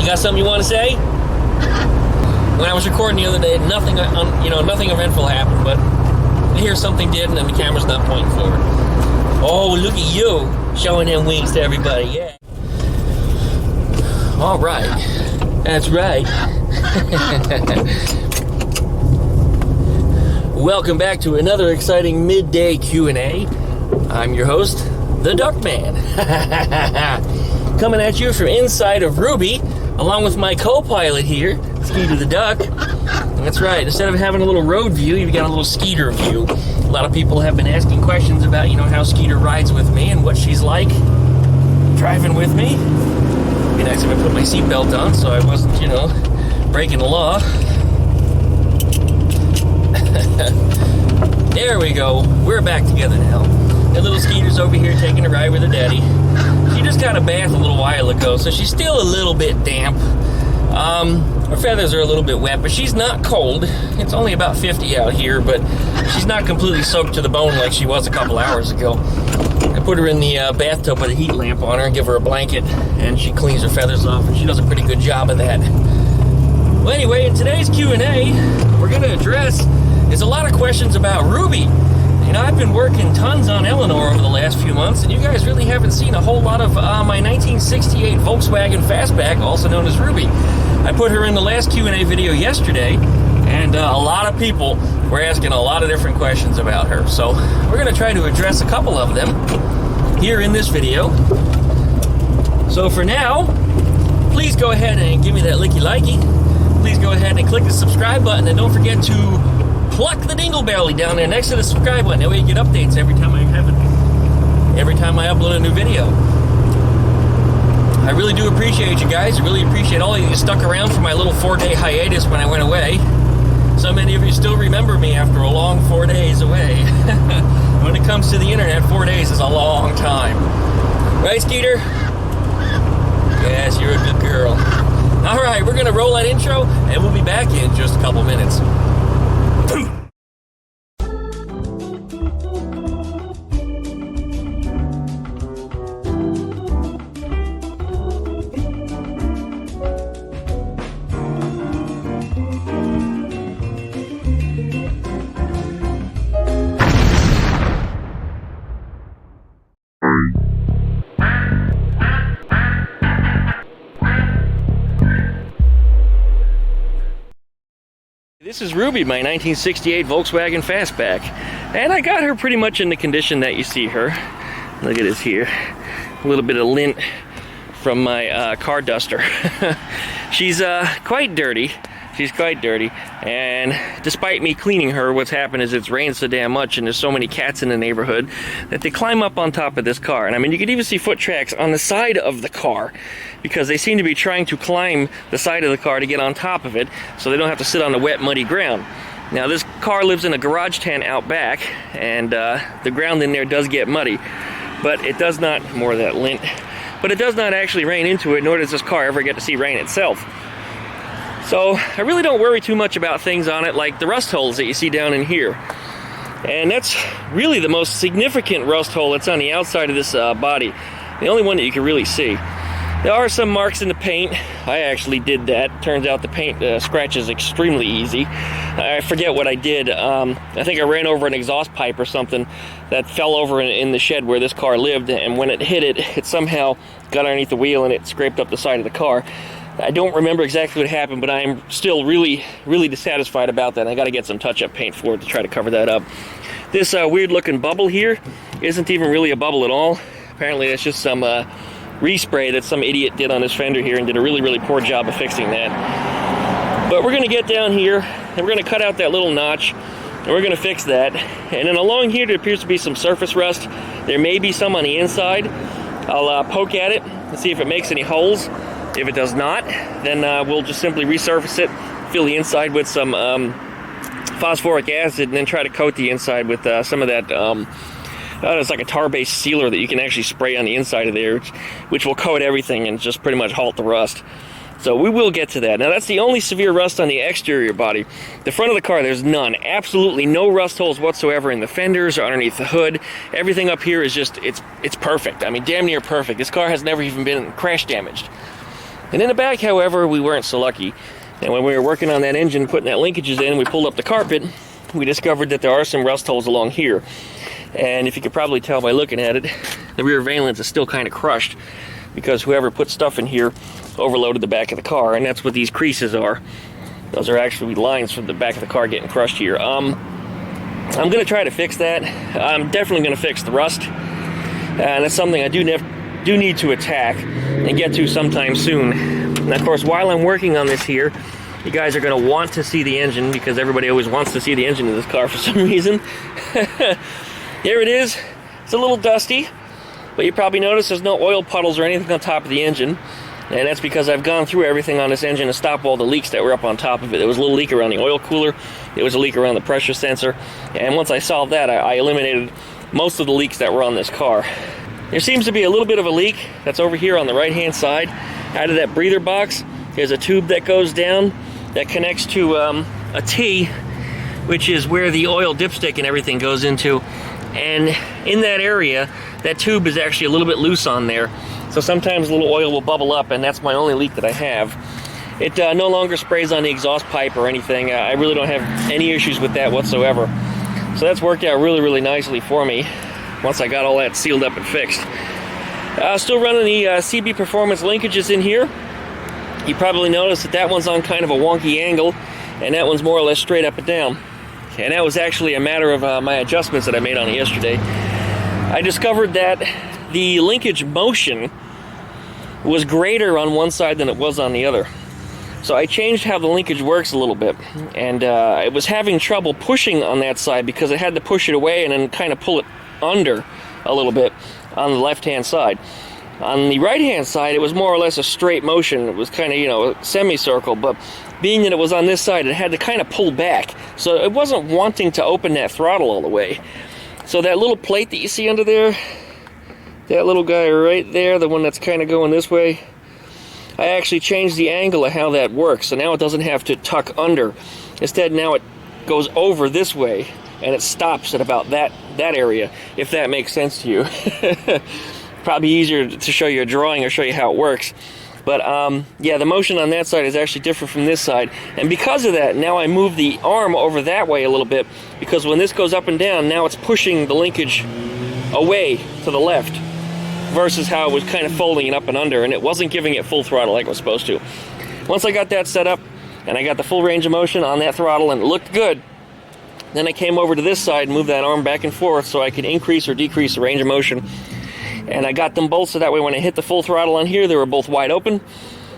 You got something you want to say? When I was recording the other day, nothing eventful happened, but here something did, and then the camera's not pointing forward. Oh, look at you showing them wings to everybody, yeah. All right, that's right. Welcome back to another exciting midday Q&A. I'm your host, the Duck Man. Coming at you from inside of Ruby, along with my co-pilot here, SkeeterTheDuck. That's right, instead of having a little road view, you've got a little Skeeter view. A lot of people have been asking questions about, how Skeeter rides with me and what she's like driving with me. It'd be nice if I put my seatbelt on so I wasn't, breaking the law. There we go. We're back together now. And little Skeeter's over here taking a ride with her daddy. She just got a bath a little while ago, so she's still a little bit damp. Her feathers are a little bit wet, but she's not cold. It's only about 50 out here, but she's not completely soaked to the bone like she was a couple hours ago. I put her in the bathtub with a heat lamp on her and give her a blanket, and she cleans her feathers off, and she does a pretty good job of that. Well, anyway, in today's Q&A, we're going to address is a lot of questions about Ruby. I've been working tons on Eleanor over the last few months, and you guys really haven't seen a whole lot of my 1968 Volkswagen Fastback, also known as Ruby. I put her in the last Q&A video yesterday, and a lot of people were asking a lot of different questions about her. So we're going to try to address a couple of them here in this video. So for now, please go ahead and give me that licky-likey. Please go ahead and click the subscribe button, and don't forget to pluck the dingle belly down there next to the subscribe button. That way you get updates every time I upload a new video. I really do appreciate you guys. I really appreciate all of you stuck around for my little 4-day hiatus when I went away. So many of you still remember me after a long 4 days away. When it comes to the internet, 4 days is a long time. Right, Skeeter? Yes, you're a good girl. All right, we're going to roll that intro, and we'll be back in just a couple minutes. This is Ruby, my 1968 Volkswagen Fastback, and I got her pretty much in the condition that you see her. Look at this here, a little bit of lint from my car duster. She's quite dirty. She's quite dirty, and despite me cleaning her, what's happened is it's rained so damn much and there's so many cats in the neighborhood that they climb up on top of this car. And I mean, you can even see foot tracks on the side of the car because they seem to be trying to climb the side of the car to get on top of it so they don't have to sit on the wet, muddy ground. Now, this car lives in a garage tent out back, and the ground in there does get muddy, but it does not, more of that lint, but it does not actually rain into it, nor does this car ever get to see rain itself. So I really don't worry too much about things on it like the rust holes that you see down in here. And that's really the most significant rust hole that's on the outside of this body. The only one that you can really see. There are some marks in the paint. I actually did that. Turns out the paint scratch is extremely easy. I forget what I did. I think I ran over an exhaust pipe or something that fell over in the shed where this car lived, and when it hit it, it somehow got underneath the wheel and it scraped up the side of the car. I don't remember exactly what happened, but I am still really, really dissatisfied about that. I got to get some touch-up paint for it to try to cover that up. This weird-looking bubble here isn't even really a bubble at all. Apparently, that's just some respray that some idiot did on his fender here and did a really, really poor job of fixing that. But we're going to get down here, and we're going to cut out that little notch, and we're going to fix that. And then along here, there appears to be some surface rust. There may be some on the inside. I'll poke at it and see if it makes any holes. If it does not, then we'll just simply resurface it, fill the inside with some phosphoric acid, and then try to coat the inside with some of that, it's like a tar-based sealer that you can actually spray on the inside of there, which will coat everything and just pretty much halt the rust. So we will get to that. Now, that's the only severe rust on the exterior body. The front of the car, there's none. Absolutely no rust holes whatsoever in the fenders or underneath the hood. Everything up here is just, it's perfect. I mean, damn near perfect. This car has never even been crash damaged. And in the back, however, we weren't so lucky. And when we were working on that engine, putting that linkages in, we pulled up the carpet, we discovered that there are some rust holes along here. And if you could probably tell by looking at it, the rear valence is still kind of crushed because whoever put stuff in here overloaded the back of the car, and that's what these creases are. Those are actually lines from the back of the car getting crushed here. I'm going to try to fix that. I'm definitely going to fix the rust. And that's something I do need to attack and get to sometime soon. And of course, while I'm working on this here, you guys are going to want to see the engine because everybody always wants to see the engine in this car for some reason. Here it is. It's a little dusty, but you probably notice there's no oil puddles or anything on top of the engine. And that's because I've gone through everything on this engine to stop all the leaks that were up on top of it. There was a little leak around the oil cooler. There was a leak around the pressure sensor. And once I solved that, I eliminated most of the leaks that were on this car. There seems to be a little bit of a leak that's over here on the right-hand side. Out of that breather box, there's a tube that goes down that connects to a T, which is where the oil dipstick and everything goes into. And in that area, that tube is actually a little bit loose on there. So sometimes a little oil will bubble up, and that's my only leak that I have. It no longer sprays on the exhaust pipe or anything. I really don't have any issues with that whatsoever. So that's worked out really, really nicely for me once I got all that sealed up and fixed. Still running the CB Performance linkages in here. You probably noticed that that one's on kind of a wonky angle, and that one's more or less straight up and down. And that was actually a matter of my adjustments that I made on it yesterday. I discovered that the linkage motion was greater on one side than it was on the other. So I changed how the linkage works a little bit, and I was having trouble pushing on that side because I had to push it away and then kind of pull it under a little bit on the left-hand side. On the right-hand side, it was more or less a straight motion. It was kind of, a semicircle, but being that it was on this side, it had to kind of pull back. So it wasn't wanting to open that throttle all the way. So that little plate that you see under there, that little guy right there, the one that's kind of going this way, I actually changed the angle of how that works. So now it doesn't have to tuck under. Instead, now it goes over this way, and it stops at about that area, if that makes sense to you. Probably easier to show you a drawing or show you how it works. But yeah, the motion on that side is actually different from this side. And because of that, now I move the arm over that way a little bit, because when this goes up and down, now it's pushing the linkage away to the left versus how it was kind of folding it up and under, and it wasn't giving it full throttle like it was supposed to. Once I got that set up and I got the full range of motion on that throttle and it looked good, then I came over to this side and moved that arm back and forth so I could increase or decrease the range of motion. And I got them both so that way when I hit the full throttle on here, they were both wide open.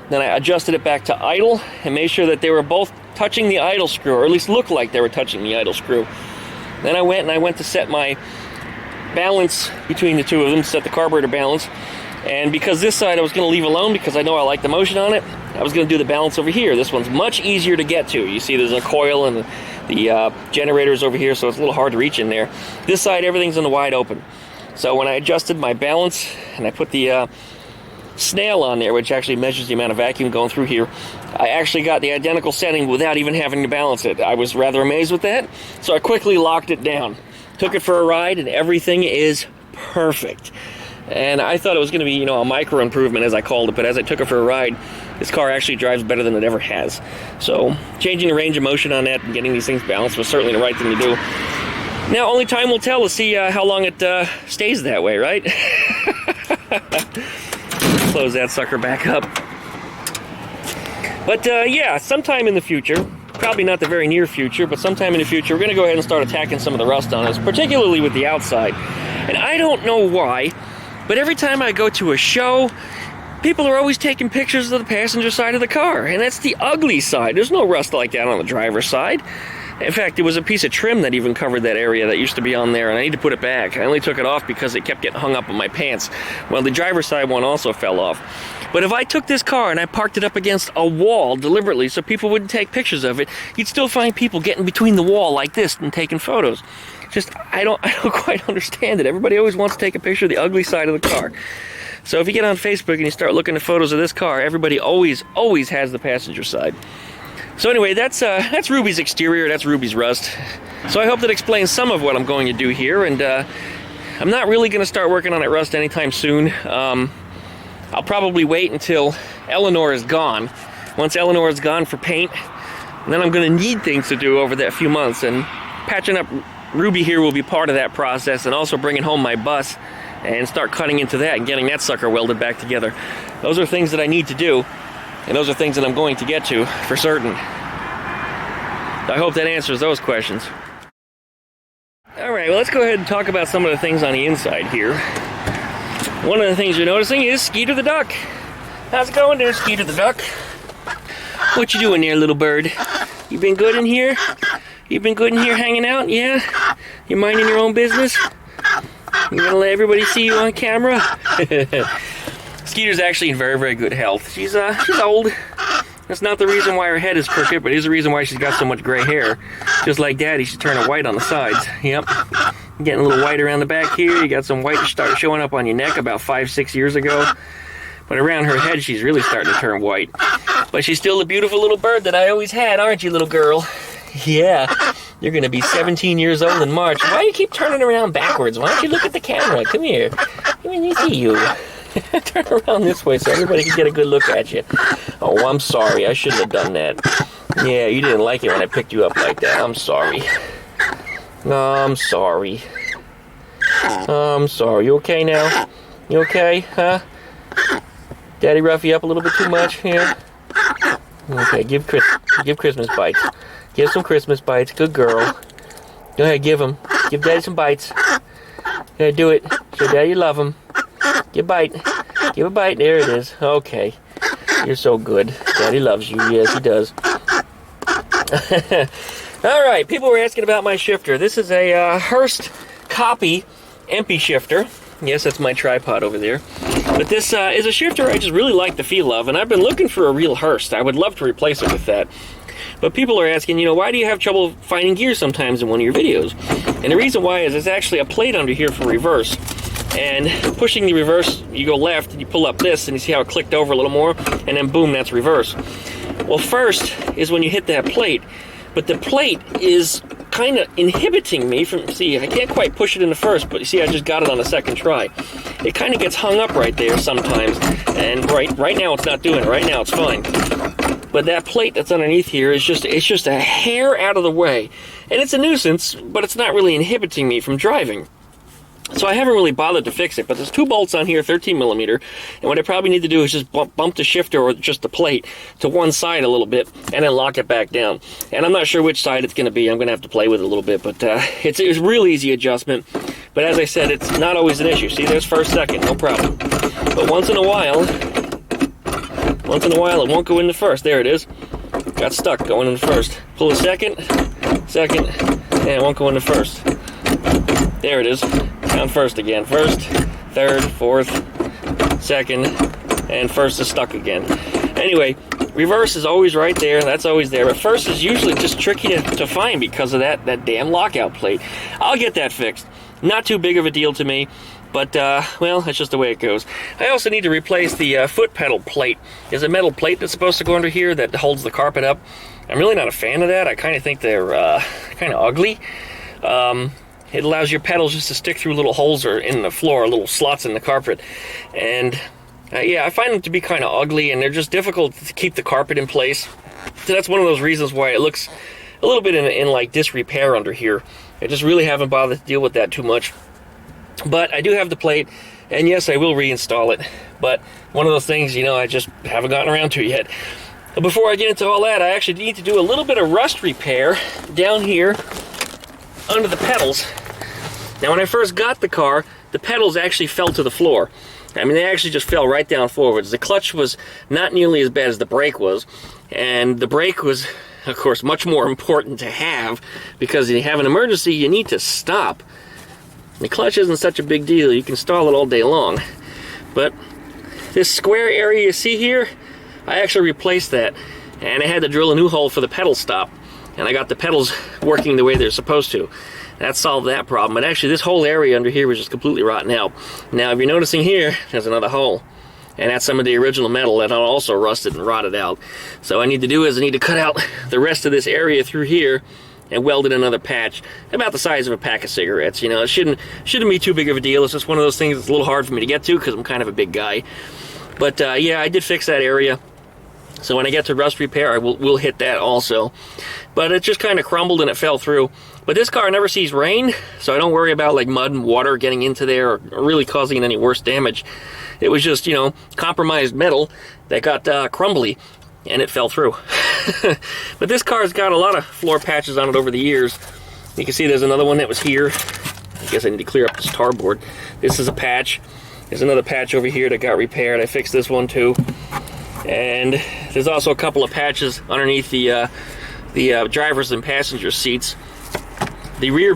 Then I adjusted it back to idle and made sure that they were both touching the idle screw, or at least looked like they were touching the idle screw. Then I went to set my balance between the two of them, set the carburetor balance. And because this side I was going to leave alone because I know I like the motion on it, I was going to do the balance over here. This one's much easier to get to. You see there's a coil and the generator's over here, so it's a little hard to reach in there. This side, everything's in the wide open. So when I adjusted my balance and I put the snail on there, which actually measures the amount of vacuum going through here, I actually got the identical setting without even having to balance it. I was rather amazed with that, so I quickly locked it down. Took it for a ride, and everything is perfect. And I thought it was going to be, a micro improvement, as I called it, but as I took it for a ride, this car actually drives better than it ever has. So changing the range of motion on that and getting these things balanced was certainly the right thing to do. Now, only time will tell to see how long it stays that way, right? Close that sucker back up. But yeah, sometime in the future, probably not the very near future, but sometime in the future, we're going to go ahead and start attacking some of the rust on us, particularly with the outside. And I don't know why, but every time I go to a show, people are always taking pictures of the passenger side of the car, and that's the ugly side. There's no rust like that on the driver's side. In fact, there was a piece of trim that even covered that area that used to be on there, and I need to put it back. I only took it off because it kept getting hung up on my pants. Well, the driver's side one also fell off. But if I took this car and I parked it up against a wall deliberately so people wouldn't take pictures of it, you'd still find people getting between the wall like this and taking photos. I don't quite understand it. Everybody always wants to take a picture of the ugly side of the car. So if you get on Facebook and you start looking at photos of this car, everybody always has the passenger side. So anyway, that's Ruby's exterior, that's Ruby's rust. So I hope that explains some of what I'm going to do here, and I'm not really going to start working on that rust anytime soon. I'll probably wait until Eleanor is gone. Once Eleanor is gone for paint, then I'm going to need things to do over that few months, and patching up Ruby here will be part of that process, and also bringing home my bus and start cutting into that and getting that sucker welded back together. Those are things that I need to do, and those are things that I'm going to get to for certain. I hope that answers those questions. Alright, well, let's go ahead and talk about some of the things on the inside here. One of the things you're noticing is Skeeter the Duck. How's it going there, Skeeter the Duck? What you doing there, little bird? You been good in here? You been good in here hanging out, yeah? You minding your own business? You gonna let everybody see you on camera? Skeeter's actually in very, very good health. She's old. That's not the reason why her head is crooked, but it is the reason why she's got so much gray hair. Just like Daddy, she's turning white on the sides. Yep. Getting a little white around the back here. You got some white start showing up on your neck about 5-6 years ago. But around her head, she's really starting to turn white. But she's still the beautiful little bird that I always had, aren't you, little girl? Yeah. You're going to be 17 years old in March. Why do you keep turning around backwards? Why don't you look at the camera? Come here. Let me see you. Turn around this way so everybody can get a good look at you. Oh, I'm sorry. I shouldn't have done that. Yeah, you didn't like it when I picked you up like that. I'm sorry. I'm sorry. I'm sorry. You okay now? You okay, huh? Daddy rough you up a little bit too much here? Okay, give Christmas bites. Give some Christmas bites. Good girl. Go ahead, give them. Give Daddy some bites. Yeah, do it. Show Daddy you love him. Give a bite. Give a bite. There it is. Okay. You're so good. Daddy loves you. Yes, he does. Alright, people were asking about my shifter. This is a Hurst copy MP shifter. Yes, that's my tripod over there. But this is a shifter I just really like the feel of, and I've been looking for a real Hurst. I would love to replace it with that. But people are asking, you know, why do you have trouble finding gear sometimes in one of your videos? And the reason why is there's actually a plate under here for reverse. And pushing the reverse, you go left, and you pull up this, and you see how it clicked over a little more, and then boom, that's reverse. Well, first is when you hit that plate, but the plate is kind of inhibiting me from, see, I can't quite push it in the first, but you see I just got it on the second try. It kind of gets hung up right there sometimes, and right now it's not doing it. Right now it's fine. But that plate that's underneath here is just a hair out of the way. And it's a nuisance, but it's not really inhibiting me from driving. So I haven't really bothered to fix it, but there's 2 bolts on here, 13 millimeter, and what I probably need to do is just bump the shifter or just the plate to one side a little bit, and then lock it back down. And I'm not sure which side it's going to be. I'm going to have to play with it a little bit, but it's a real easy adjustment. But as I said, it's not always an issue. See, there's first, second, no problem. But once in a while, it won't go in the first. There it is. Got stuck going in the first. Pull the second, and it won't go in the first. There it is. Down first again. First, third, fourth, second, and first is stuck again. Anyway, reverse is always right there. That's always there. But first is usually just tricky to find because of that damn lockout plate. I'll get that fixed. Not too big of a deal to me. But, well, that's just the way it goes. I also need to replace the foot pedal plate. There's a metal plate that's supposed to go under here that holds the carpet up. I'm really not a fan of that. I kind of think they're kind of ugly. It allows your pedals just to stick through little holes or in the floor, little slots in the carpet. And, yeah, I find them to be kind of ugly, and they're just difficult to keep the carpet in place. So that's one of those reasons why it looks a little bit in like disrepair under here. I just really haven't bothered to deal with that too much. But I do have the plate, and yes, I will reinstall it. But one of those things, you know, I just haven't gotten around to yet. But before I get into all that, I actually need to do a little bit of rust repair down here under the pedals. Now, when I first got the car, the pedals actually fell to the floor. I mean, they actually just fell right down forwards. The clutch was not nearly as bad as the brake was, and the brake was, of course, much more important to have, because if you have an emergency, you need to stop. The clutch isn't such a big deal. You can stall it all day long. But this square area you see here, I actually replaced that, and I had to drill a new hole for the pedal stop, and I got the pedals working the way they're supposed to. That solved that problem. But actually, this whole area under here was just completely rotten out. Now, if you're noticing here, there's another hole, and that's some of the original metal that also rusted and rotted out. So what I need to do is I need to cut out the rest of this area through here and welded another patch about the size of a pack of cigarettes. You know, it shouldn't be too big of a deal. It's just one of those things that's a little hard for me to get to because I'm kind of a big guy. But yeah, I did fix that area. So when I get to rust repair, we'll hit that also. But it just kind of crumbled and it fell through. But this car never sees rain, so I don't worry about like mud and water getting into there or really causing any worse damage. It was just, you know, compromised metal that got crumbly, and it fell through. But this car's got a lot of floor patches on it over the years. You can see there's another one that was here. I guess I need to clear up this tar board. This is a patch. There's another patch over here that got repaired. I fixed this one too. And there's also a couple of patches underneath the driver's and passenger seats. The rear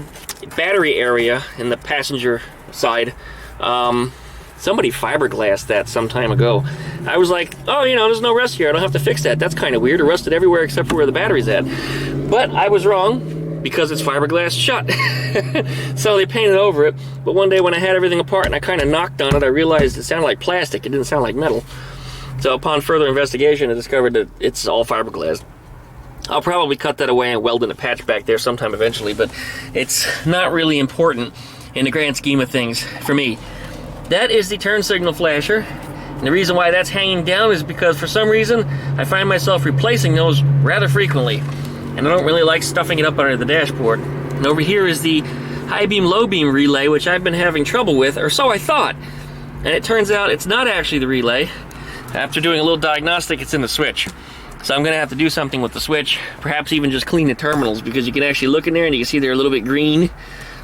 battery area in the passenger side, somebody fiberglassed that some time ago. I was like, oh, you know, there's no rust here. I don't have to fix that. That's kind of weird. It rusted everywhere except for where the battery's at. But I was wrong because it's fiberglass shut. So they painted over it. But one day when I had everything apart and I kind of knocked on it, I realized it sounded like plastic. It didn't sound like metal. So upon further investigation, I discovered that it's all fiberglass. I'll probably cut that away and weld in a patch back there sometime eventually, but it's not really important in the grand scheme of things for me. That is the turn signal flasher, and the reason why that's hanging down is because for some reason I find myself replacing those rather frequently, and I don't really like stuffing it up under the dashboard. And over here is the high beam low beam relay, which I've been having trouble with, or so I thought, and it turns out it's not actually the relay. After doing a little diagnostic, it's in the switch. So I'm going to have to do something with the switch, perhaps even just clean the terminals, because you can actually look in there and you can see they're a little bit green.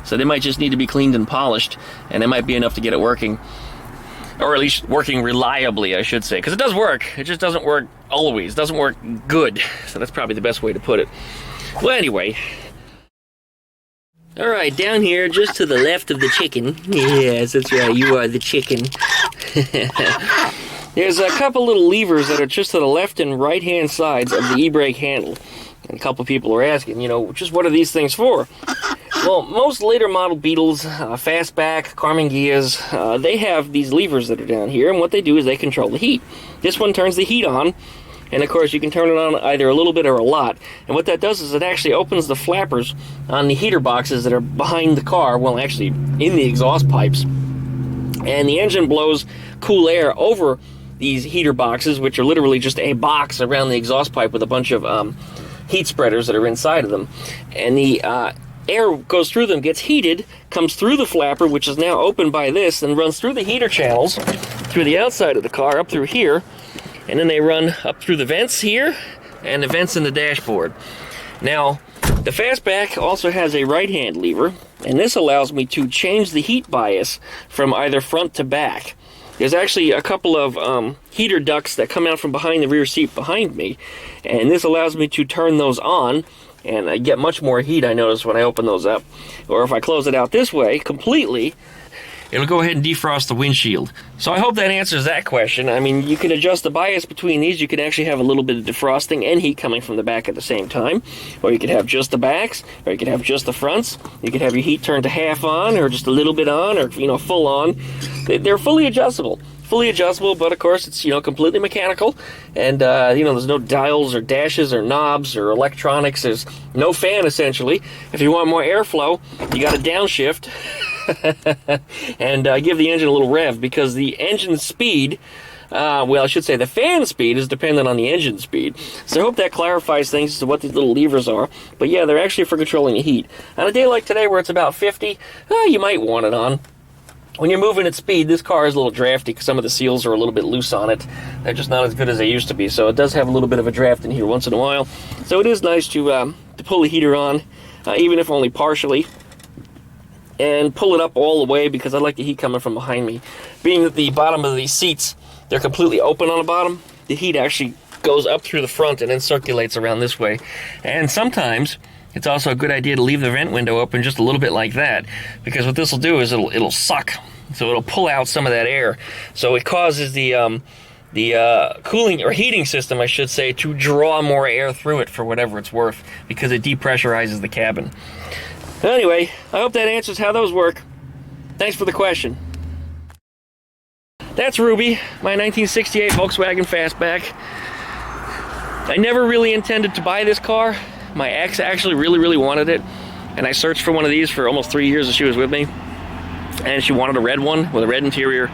So they might just need to be cleaned and polished, and it might be enough to get it working. Or at least working reliably, I should say. Because it does work, it just doesn't work always. It doesn't work good. So that's probably the best way to put it. Well, anyway. Alright, down here, just to the left of the chicken. Yes, that's right, you are the chicken. There's a couple little levers that are just to the left and right-hand sides of the e-brake handle. And a couple people are asking, you know, just what are these things for? Well, most later model Beetles, Fastback, Carmen Gias, they have these levers that are down here, and what they do is they control the heat. This one turns the heat on, and of course you can turn it on either a little bit or a lot. And what that does is it actually opens the flappers on the heater boxes that are behind the car, well, actually in the exhaust pipes. And the engine blows cool air over these heater boxes, which are literally just a box around the exhaust pipe with a bunch of heat spreaders that are inside of them. And the air goes through them, gets heated, comes through the flapper, which is now opened by this, and runs through the heater channels, through the outside of the car, up through here, and then they run up through the vents here, and the vents in the dashboard. Now, the Fastback also has a right-hand lever, and this allows me to change the heat bias from either front to back. There's actually a couple of heater ducts that come out from behind the rear seat behind me, and this allows me to turn those on, and I get much more heat, I notice, when I open those up. Or if I close it out this way completely, it'll go ahead and defrost the windshield. So I hope that answers that question. I mean, you can adjust the bias between these. You can actually have a little bit of defrosting and heat coming from the back at the same time. Or you could have just the backs, or you could have just the fronts. You could have your heat turned to half on, or just a little bit on, or, you know, full on. They're fully adjustable. Fully adjustable, but of course it's, you know, completely mechanical, and you know, there's no dials or dashes or knobs or electronics. There's no fan, essentially. If you want more airflow, you got to downshift and give the engine a little rev, because the engine speed, well, I should say the fan speed is dependent on the engine speed. So I hope that clarifies things as to what these little levers are. But yeah, they're actually for controlling the heat. On a day like today where it's about 50, you might want it on. When you're moving at speed, this car is a little drafty because some of the seals are a little bit loose on it. They're just not as good as they used to be, so it does have a little bit of a draft in here once in a while. So it is nice to pull the heater on, even if only partially, and pull it up all the way, because I like the heat coming from behind me. Being that the bottom of these seats, they're completely open on the bottom, the heat actually goes up through the front and then circulates around this way. And sometimes it's also a good idea to leave the vent window open just a little bit like that, because what this will do is it'll suck, so it'll pull out some of that air. So it causes the cooling or heating system, I should say, to draw more air through it for whatever it's worth, because it depressurizes the cabin. Anyway, I hope that answers how those work. Thanks for the question. That's Ruby, my 1968 Volkswagen Fastback. I never really intended to buy this car. My ex actually really wanted it, and I searched for one of these for almost 3 years as she was with me, and she wanted a red one with a red interior,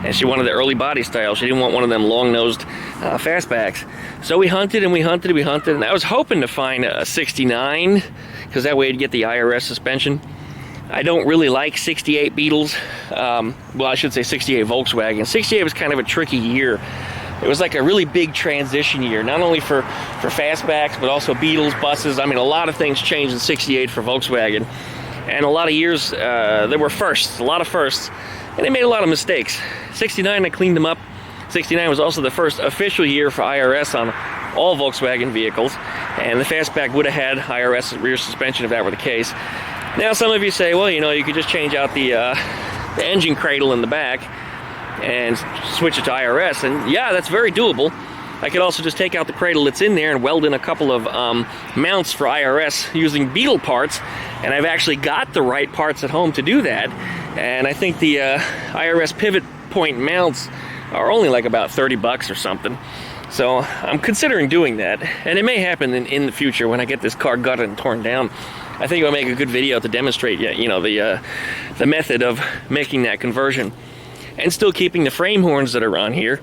and she wanted the early body style. She didn't want one of them long-nosed fastbacks. So we hunted and we hunted and we hunted, and I was hoping to find a 69, because that way you'd get the IRS suspension. I don't really like 68 Beetles. Well, I should say 68 Volkswagen. 68 was kind of a tricky year. It was like a really big transition year, not only for fastbacks, but also Beetles, buses. I mean, a lot of things changed in 68 for Volkswagen. And a lot of years, there were firsts, a lot of firsts, and they made a lot of mistakes. 69, I cleaned them up. 69 was also the first official year for IRS on all Volkswagen vehicles, and the Fastback would have had IRS rear suspension if that were the case. Now some of you say, well, you know, you could just change out the engine cradle in the back and switch it to IRS, and yeah, that's very doable. I could also just take out the cradle that's in there and weld in a couple of mounts for IRS using Beetle parts, and I've actually got the right parts at home to do that. And I think the IRS pivot point mounts are only like about 30 bucks or something. So I'm considering doing that, and it may happen in the future when I get this car gutted and torn down. I think I'll make a good video to demonstrate, you know, the method of making that conversion, and still keeping the frame horns that are on here,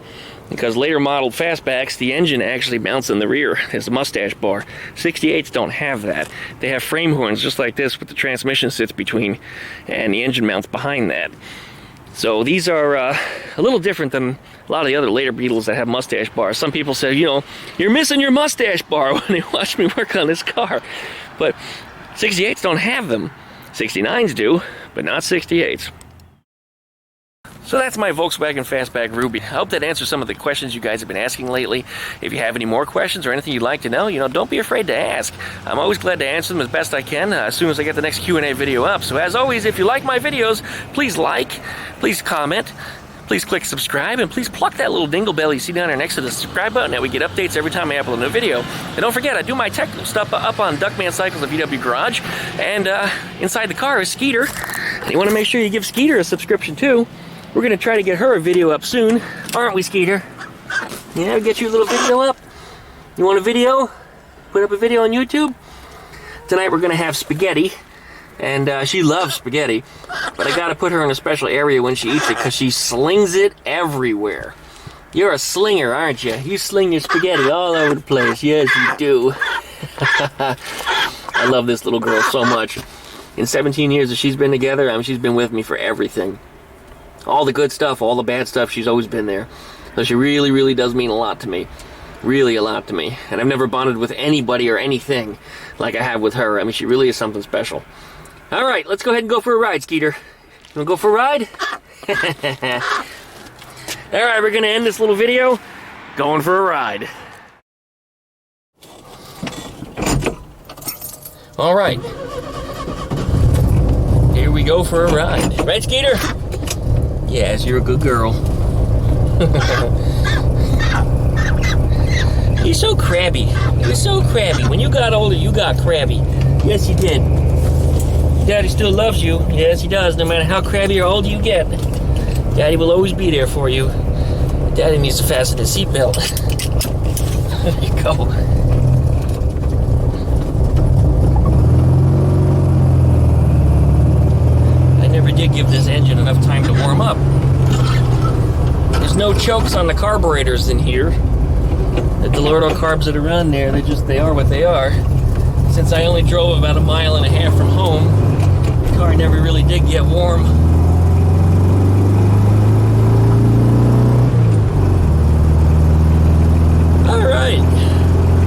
because later modeled fastbacks, the engine actually mounts in the rear. There's a mustache bar. 68s don't have that. They have frame horns just like this with the transmission sits between, and the engine mounts behind that. So these are a little different than a lot of the other later Beetles that have mustache bars. Some people say, you know, you're missing your mustache bar when they watch me work on this car. But 68s don't have them. 69s do, but not 68s. So that's my Volkswagen Fastback Ruby. I hope that answers some of the questions you guys have been asking lately. If you have any more questions or anything you'd like to know, you know, don't be afraid to ask. I'm always glad to answer them as best I can as soon as I get the next Q&A video up. So as always, if you like my videos, please like, please comment, please click subscribe, and please pluck that little dingle bell you see down there next to the subscribe button, that we get updates every time I upload a new video. And don't forget, I do my technical stuff up on Duckman Cycles at VW Garage, and inside the car is Skeeter. You want to make sure you give Skeeter a subscription too. We're going to try to get her a video up soon, aren't we, Skeeter? Yeah, get you a little video up. You want a video? Put up a video on YouTube? Tonight we're going to have spaghetti, and she loves spaghetti, but I got to put her in a special area when she eats it because she slings it everywhere. You're a slinger, aren't you? You sling your spaghetti all over the place. Yes, you do. I love this little girl so much. In 17 years that she's been together, I mean, she's been with me for everything. All the good stuff, all the bad stuff, she's always been there. So she really, really does mean a lot to me. Really a lot to me. And I've never bonded with anybody or anything like I have with her. I mean, she really is something special. All right, let's go ahead and go for a ride, Skeeter. You wanna go for a ride? All right, we're gonna end this little video going for a ride. All right. Here we go for a ride. Right, Skeeter? Yes, you're a good girl. You're so crabby. You're so crabby. When you got older, you got crabby. Yes, you did. Daddy still loves you. Yes, he does, no matter how crabby or old you get. Daddy will always be there for you. Daddy needs to fasten his seatbelt. There you go. Did give this engine enough time to warm up. There's no chokes on the carburetors in here. The Delorto carbs that are on there, they are what they are. Since I only drove about 1.5 miles from home, the car never really did get warm. All right,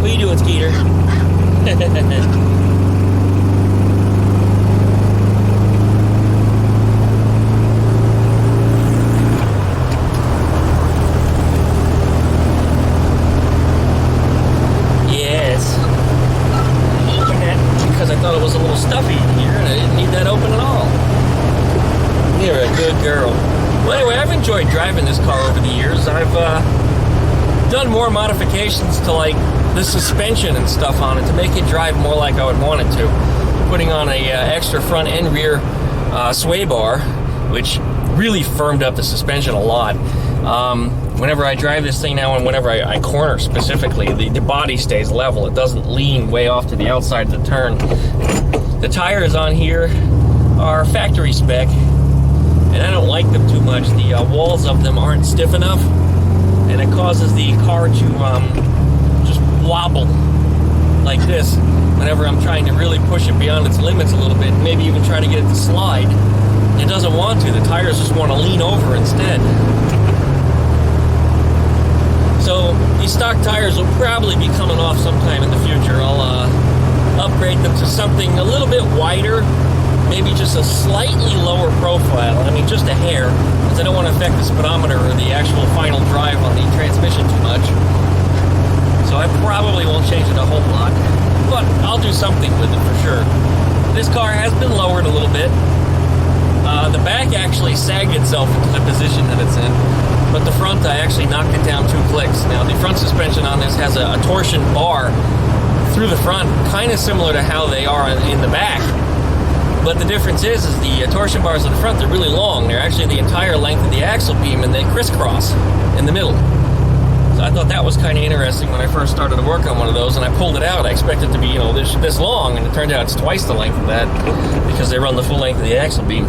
what are you doing, Skeeter? Stuffy in here, and I didn't need that open at all. You're a good girl. Well, anyway, I've enjoyed driving this car over the years. I've done more modifications to like the suspension and stuff on it to make it drive more like I would want it to. Putting on a extra front and rear sway bar, which really firmed up the suspension a lot. Whenever I drive this thing now, and whenever I corner specifically, the body stays level. It doesn't lean way off to the outside of the turn. The tires on here are factory spec. and I don't like them too much. The walls of them aren't stiff enough, and it causes the car to just wobble like this whenever I'm trying to really push it beyond its limits a little bit, maybe even try to get it to slide. It doesn't want to. The tires just want to lean over instead. So these stock tires will probably be coming off sometime in the future. I'll upgrade them to something a little bit wider, maybe just a slightly lower profile. I mean, just a hair, because I don't want to affect the speedometer or the actual final drive on the transmission too much. So I probably won't change it a whole lot, but I'll do something with it for sure. This car has been lowered a little bit. The back actually sagged itself into the position that it's in, but the front, I actually knocked it down 2 clicks. Now, the front suspension on this has a torsion bar through the front, kind of similar to how they are in the back. But the difference is the torsion bars in the front, they're really long. They're actually the entire length of the axle beam, and they crisscross in the middle. So I thought that was kind of interesting when I first started to work on one of those, and I pulled it out. I expected it to be, this long, and it turned out it's twice the length of that because they run the full length of the axle beam.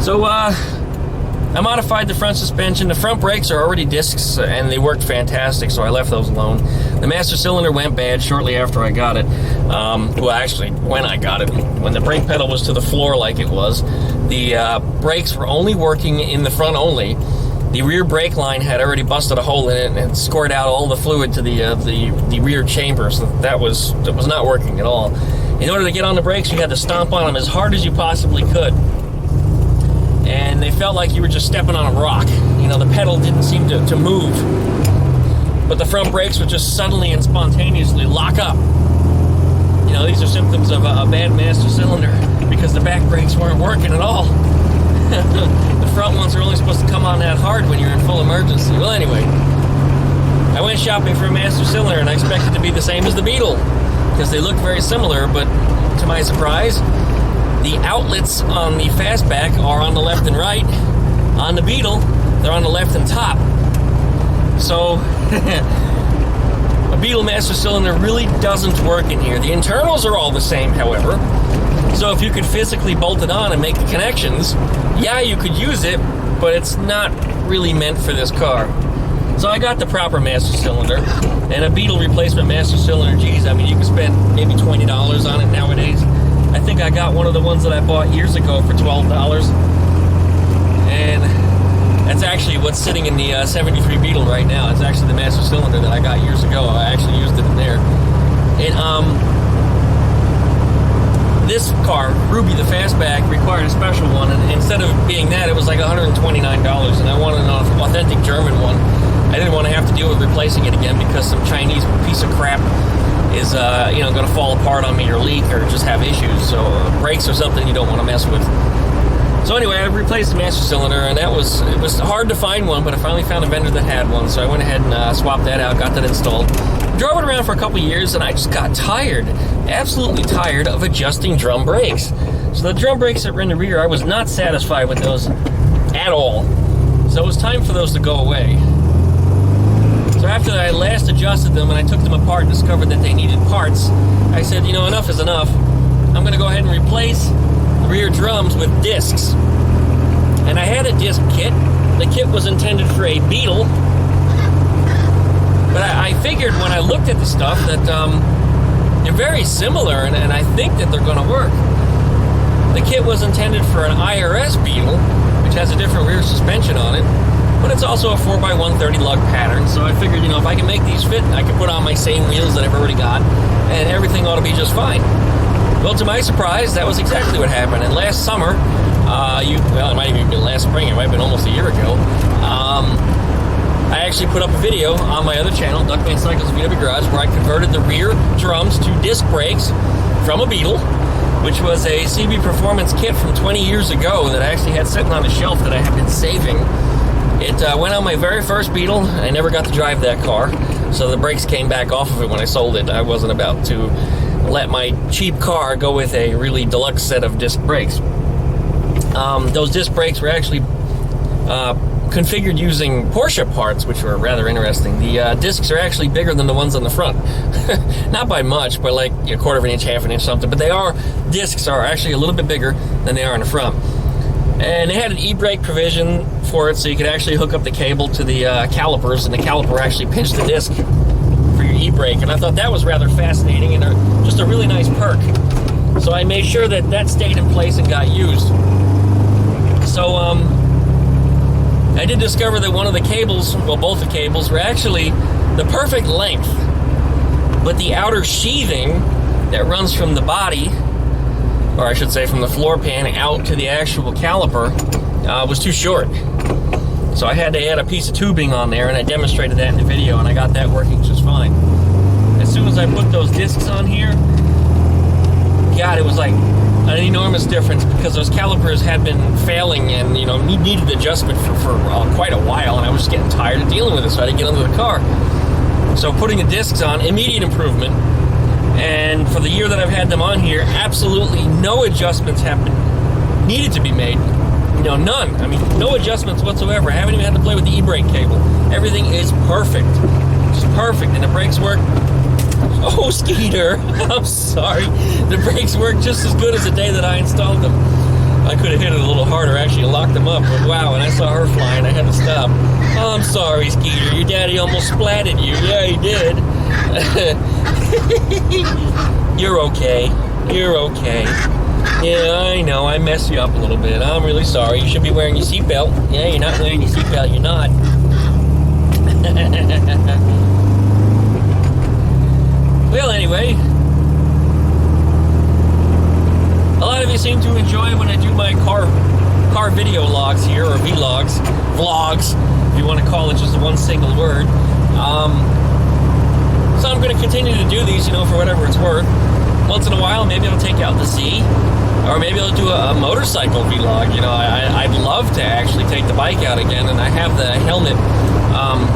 So, I modified the front suspension. The front brakes are already discs, and they worked fantastic, so I left those alone. The master cylinder went bad shortly after I got it. Well, actually, when I got it, when the brake pedal was to the floor like it was, the brakes were only working in the front only. The rear brake line had already busted a hole in it and scored out all the fluid to the rear chamber, so that was not working at all. In order to get on the brakes, you had to stomp on them as hard as you possibly could. And they felt like you were just stepping on a rock. The pedal didn't seem to move. But the front brakes would just suddenly and spontaneously lock up. These are symptoms of a bad master cylinder because the back brakes weren't working at all. The front ones are only supposed to come on that hard when you're in full emergency. Well, anyway, I went shopping for a master cylinder and I expected it to be the same as the Beetle because they look very similar, but to my surprise, the outlets on the Fastback are on the left and right. On the Beetle, they're on the left and top. So, a Beetle master cylinder really doesn't work in here. The internals are all the same, however. So if you could physically bolt it on and make the connections, yeah, you could use it, but it's not really meant for this car. So I got the proper master cylinder, and a Beetle replacement master cylinder, geez, I mean, you can spend maybe $20 on it nowadays. I think I got one of the ones that I bought years ago for $12, and that's actually what's sitting in the 73 Beetle right now. It's actually the master cylinder that I got years ago. I actually used it in there. This car, Ruby the Fastback, required a special one, and instead of being that, it was like $129, and I wanted an authentic German one. I didn't want to have to deal with replacing it again because some Chinese piece of crap is going to fall apart on me or leak or just have issues. So brakes are something you don't want to mess with. So anyway, I replaced the master cylinder, and it was hard to find one, but I finally found a vendor that had one, so I went ahead and swapped that out, got that installed. Drove it around for a couple years, and I just got tired, absolutely tired of adjusting drum brakes. So the drum brakes that were in the rear, I was not satisfied with those at all. So it was time for those to go away. So after I last adjusted them and I took them apart and discovered that they needed parts, I said, enough is enough. I'm going to go ahead and replace the rear drums with discs. And I had a disc kit. The kit was intended for a Beetle. But I figured when I looked at the stuff that they're very similar, and I think that they're going to work. The kit was intended for an IRS Beetle, which has a different rear suspension on it. But it's also a 4x130 lug pattern, so I figured, if I can make these fit, I can put on my same wheels that I've already got, and everything ought to be just fine. Well, to my surprise, that was exactly what happened. And last summer, it might have even been last spring, it might have been almost a year ago, I actually put up a video on my other channel, Duckman Cycles VW Garage, where I converted the rear drums to disc brakes from a Beetle, which was a CB Performance kit from 20 years ago that I actually had sitting on a shelf that I have been saving. It went on my very first Beetle. I never got to drive that car, so the brakes came back off of it when I sold it. I wasn't about to let my cheap car go with a really deluxe set of disc brakes. Those disc brakes were actually configured using Porsche parts, which were rather interesting. The discs are actually bigger than the ones on the front. Not by much, but like a quarter of an inch, half an inch, something. But discs are actually a little bit bigger than they are in the front. And they had an e-brake provision for it, so you could actually hook up the cable to the calipers, and the caliper actually pinched the disc for your e-brake. And I thought that was rather fascinating and just a really nice perk. So I made sure that that stayed in place and got used. So I did discover that one of the cables, well, both the cables, were actually the perfect length, but the outer sheathing that runs from the body, or I should say from the floor pan out to the actual caliper, was too short. So I had to add a piece of tubing on there, and I demonstrated that in the video, and I got that working just fine. As soon as I put those discs on here, God, it was like an enormous difference, because those calipers had been failing and, you know, needed adjustment for quite a while, and I was just getting tired of dealing with it, so I had to get under the car. So putting the discs on, immediate improvement. And for the year that I've had them on here, absolutely no adjustments have been needed to be made. You know, none. I mean, no adjustments whatsoever. I haven't even had to play with the e-brake cable. Everything is perfect. Just perfect. And the brakes work. Oh, Skeeter, I'm sorry. The brakes work just as good as the day that I installed them. I could have hit it a little harder, actually, and locked them up. But wow, when I saw her flying, I had to stop. Oh, I'm sorry, Skeeter. Your daddy almost splatted you. Yeah, he did. You're okay. You're okay. Yeah, I know. I messed you up a little bit. I'm really sorry. You should be wearing your seatbelt. Yeah, you're not wearing your seatbelt. You're not. Well, anyway, a lot of you seem to enjoy when I do my car video logs here, or vlogs, if you want to call it just one single word. So I'm going to continue to do these, you know, for whatever it's worth. Once in a while, maybe I'll take out the Z, or maybe I'll do a motorcycle vlog. You know, I'd love to actually take the bike out again, and I have the helmet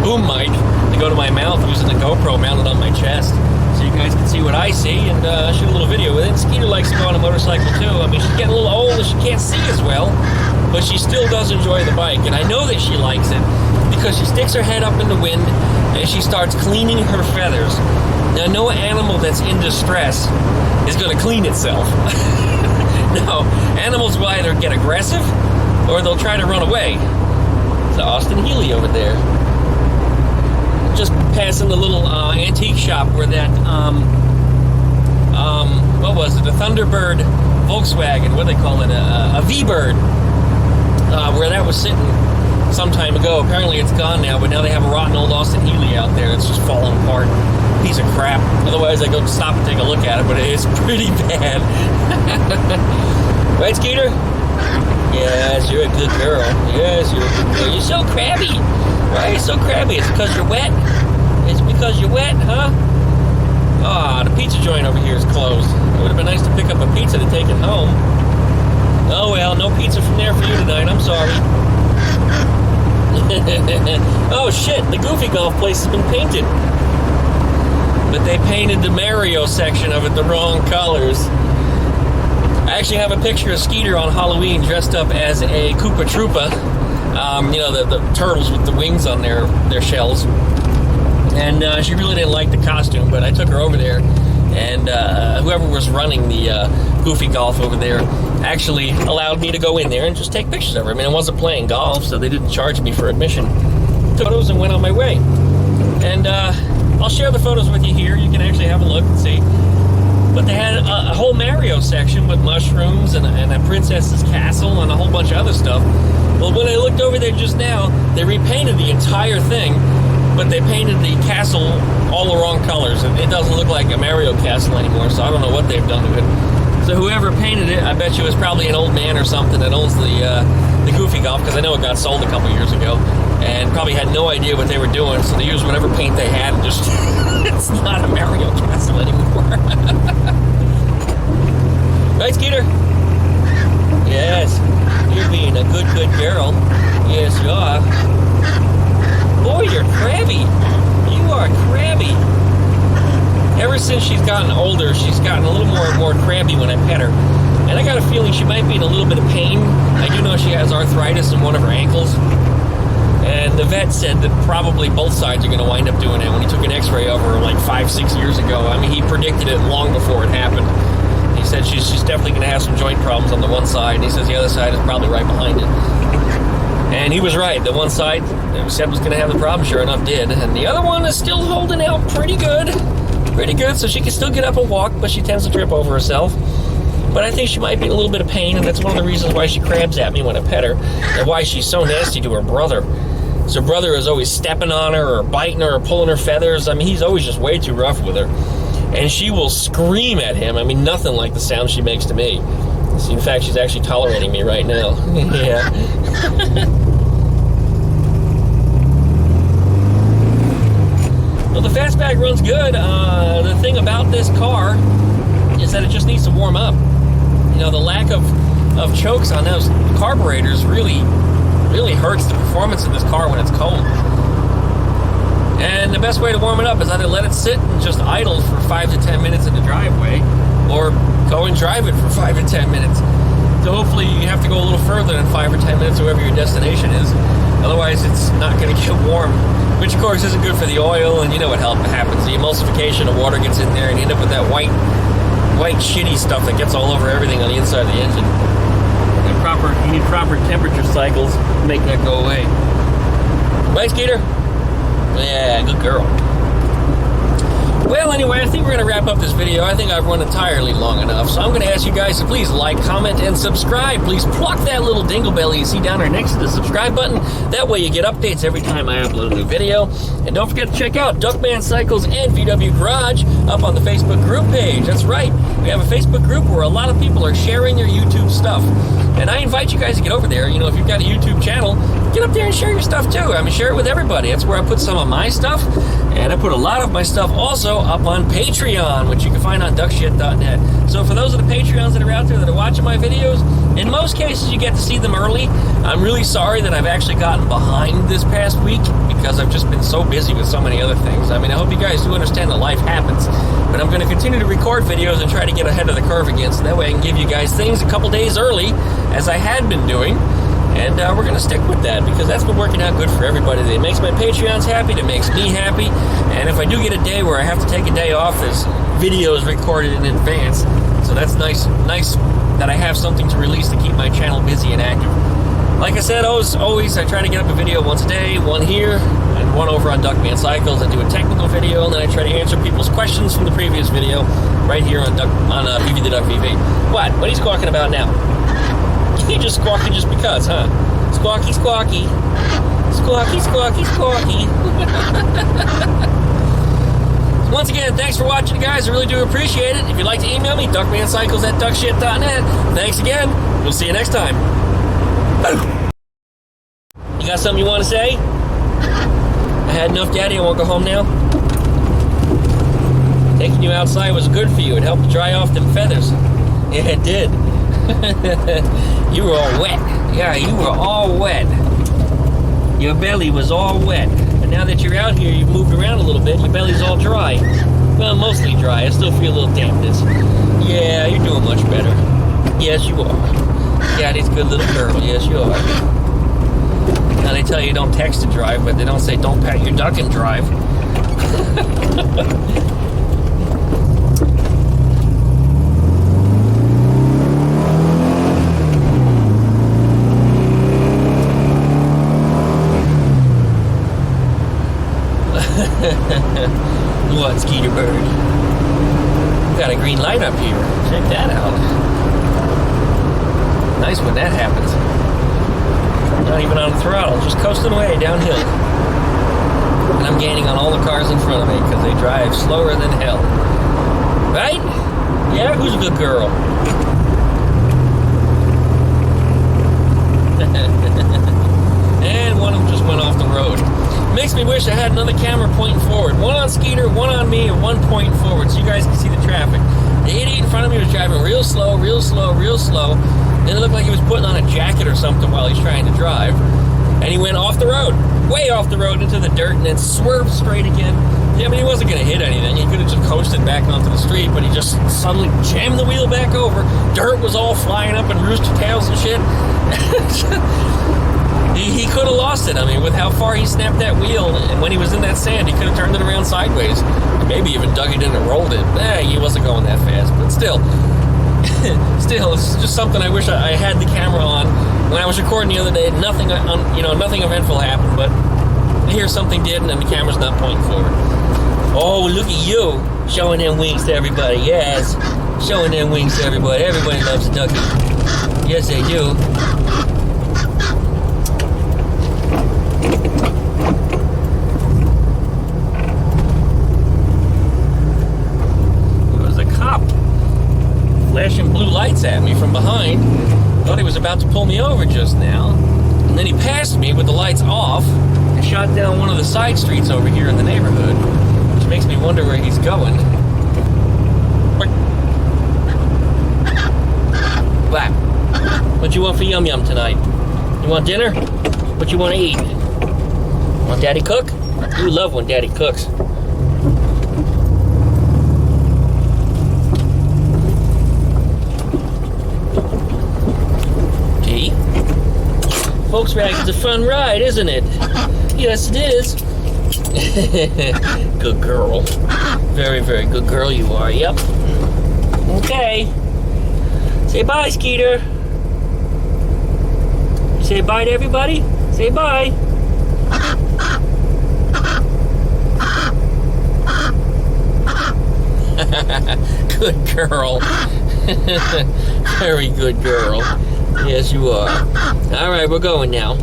boom mic to go to my mouth using the GoPro mounted on my chest, so you guys can see what I see and shoot a little video with it. Skeeter likes to go on a motorcycle too. I mean, she's getting a little old and she can't see as well, but she still does enjoy the bike, and I know that she likes it because she sticks her head up in the wind and she starts cleaning her feathers. Now, no animal that's in distress is going to clean itself. No, animals will either get aggressive or they'll try to run away. It's Austin Healy over there. Just passing the little antique shop where that, what was it? A Thunderbird Volkswagen, what do they call it? A V-Bird, where that was sitting some time ago. Apparently it's gone now, but now they have a rotten old Austin Healy out there. It's just falling apart. Piece of crap. Otherwise, I go stop and take a look at it, but it is pretty bad. Right, Skeeter? Yes, you're a good girl. Yes, you're a good girl. You're so crabby. Why are you so crabby? Is it because you're wet? Is it because you're wet, huh? Ah, the pizza joint over here is closed. It would have been nice to pick up a pizza to take it home. Oh well, no pizza from there for you tonight. I'm sorry. Oh shit, the Goofy Golf place has been painted. But they painted the Mario section of it the wrong colors. I actually have a picture of Skeeter on Halloween dressed up as a Koopa Troopa. You know, the turtles with the wings on their shells. And she really didn't like the costume, but I took her over there, and whoever was running the Goofy Golf over there actually allowed me to go in there and just take pictures of her. I mean, I wasn't playing golf, so they didn't charge me for admission. Took photos and went on my way. And I'll share the photos with you here. You can actually have a look and see. But they had a whole Mario section with mushrooms and a princess's castle and a whole bunch of other stuff. Well, when I looked over there just now, they repainted the entire thing, but they painted the castle all the wrong colors. It doesn't look like a Mario castle anymore, so I don't know what they've done to it. So whoever painted it, I bet you was probably an old man or something that owns the Goofy Golf, because I know it got sold a couple years ago, and probably had no idea what they were doing, so they used whatever paint they had and just... It's not a Mario castle anymore. Right, Skeeter? Yes. You're being a good girl. Yes, you are. Boy, you're crabby. You are crabby. Ever since she's gotten older, she's gotten a little more and more crabby when I pet her. And I got a feeling she might be in a little bit of pain. I do know she has arthritis in one of her ankles. And the vet said that probably both sides are going to wind up doing it when he took an x-ray of her like 5-6 years ago. I mean, he predicted it long before it happened. He said she's definitely going to have some joint problems on the one side, and he says the other side is probably right behind it. And he was right. The one side that we said was going to have the problem, sure enough, did. And the other one is still holding out pretty good. Pretty good, so she can still get up and walk, but she tends to trip over herself. But I think she might be in a little bit of pain, and that's one of the reasons why she crabs at me when I pet her, and why she's so nasty to her brother. So her brother is always stepping on her, or biting her, or pulling her feathers. I mean, he's always just way too rough with her. And she will scream at him. I mean, nothing like the sound she makes to me. In fact, she's actually tolerating me right now. Yeah. Well, the Fastback runs good. The thing about this car is that it just needs to warm up. You know, the lack of chokes on those carburetors really hurts the performance of this car when it's cold. And the best way to warm it up is either let it sit and just idle for 5 to 10 minutes in the driveway, or go and drive it for 5 to 10 minutes. So hopefully you have to go a little further than 5 or 10 minutes, wherever your destination is. Otherwise, it's not going to get warm, which of course isn't good for the oil, and you know what happens. The emulsification of water gets in there, and you end up with that white shitty stuff that gets all over everything on the inside of the engine. You need proper temperature cycles to make that go away. Right, Skeeter? Yeah, good girl. Well, anyway, I think we're going to wrap up this video. I think I've run entirely long enough, so I'm going to ask you guys to please like, comment, and subscribe. Please pluck that little dingle bell you see down there next to the subscribe button. That way you get updates every time I upload a new video. And don't forget to check out Duckman Cycles and VW Garage up on the Facebook group page. That's right. We have a Facebook group where a lot of people are sharing their YouTube stuff. And I invite you guys to get over there. You know, if you've got a YouTube channel, get up there and share your stuff too. I mean, share it with everybody. That's where I put some of my stuff. And I put a lot of my stuff also up on Patreon, which you can find on duckshit.net. So for those of the Patreons that are out there that are watching my videos, in most cases you get to see them early. I'm really sorry that I've actually gotten behind this past week, because I've just been so busy with so many other things. I mean, I hope you guys do understand that life happens. But I'm going to continue to record videos and try to get ahead of the curve again, so that way I can give you guys things a couple days early, as I had been doing. And we're going to stick with that, because that's been working out good for everybody. It makes my Patreons happy, it makes me happy. And if I do get a day where I have to take a day off, there's videos recorded in advance. So that's nice that I have something to release to keep my channel busy and active. Like I said, always I try to get up a video once a day, one here, and one over on Duckman Cycles. I do a technical video, and then I try to answer people's questions from the previous video right here on VW VV. What are you squawking about now? You just squawking just because, huh? Squawky, squawky. Squawky, squawky, squawky. Once again, thanks for watching, guys. I really do appreciate it. If you'd like to email me, duckmancycles@duckshit.net. Thanks again. We'll see you next time. You got something you want to say? I had enough, Daddy. I won't go home now. Taking you outside was good for you. It helped dry off them feathers. Yeah, it did. You were all wet. Yeah, you were all wet. Your belly was all wet. And now that you're out here, you've moved around a little bit, your belly's all dry. Well, mostly dry. I still feel a little dampness. Yeah, you're doing much better. Yes, you are. Daddy's a good little girl. Yes, you are. Now, they tell you don't text and drive, but they don't say don't pat your duck and drive. What, Skeeter Bird? We got a green light up here. Check that out. Nice when that happens. Not even on the throttle, just coasting away downhill. And I'm gaining on all the cars in front of me because they drive slower than hell. Right? Yeah, who's a good girl? And one of them just went off the road. Makes me wish I had another camera pointing forward. One on Skeeter, one on me, and one pointing forward so you guys can see the traffic. The idiot in front of me was driving real slow, real slow, real slow. And it looked like he was putting on a jacket or something while he's trying to drive. And he went off the road, way off the road into the dirt, and then swerved straight again. Yeah, I mean, he wasn't going to hit anything. He could have just coasted back onto the street, but he just suddenly jammed the wheel back over. Dirt was all flying up and rooster tails and shit. He could have lost it. I mean, with how far he snapped that wheel, and when he was in that sand, he could have turned it around sideways. Maybe even dug it in and rolled it. He wasn't going that fast, but still. still, it's just something I wish I had the camera on. When I was recording the other day, nothing eventful happened, but here something did, and then the camera's not pointing forward. Oh, look at you, showing them wings to everybody. Yes, showing them wings to everybody. Everybody loves a ducky. Yes, they do. There was a cop flashing blue lights at me from behind. Thought he was about to pull me over just now. And then he passed me with the lights off and shot down one of the side streets over here in the neighborhood, which makes me wonder where he's going. What? What you want for Yum Yum tonight? You want dinner? What you want to eat? Want Daddy cook? You love when Daddy cooks. Gee, Volkswagen's a fun ride, isn't it? Yes, it is. Good girl. Very, very good girl you are. Yep. Okay. Say bye, Skeeter. You say bye to everybody? Say bye. Good girl. Very good girl. Yes, you are. All right, we're going now.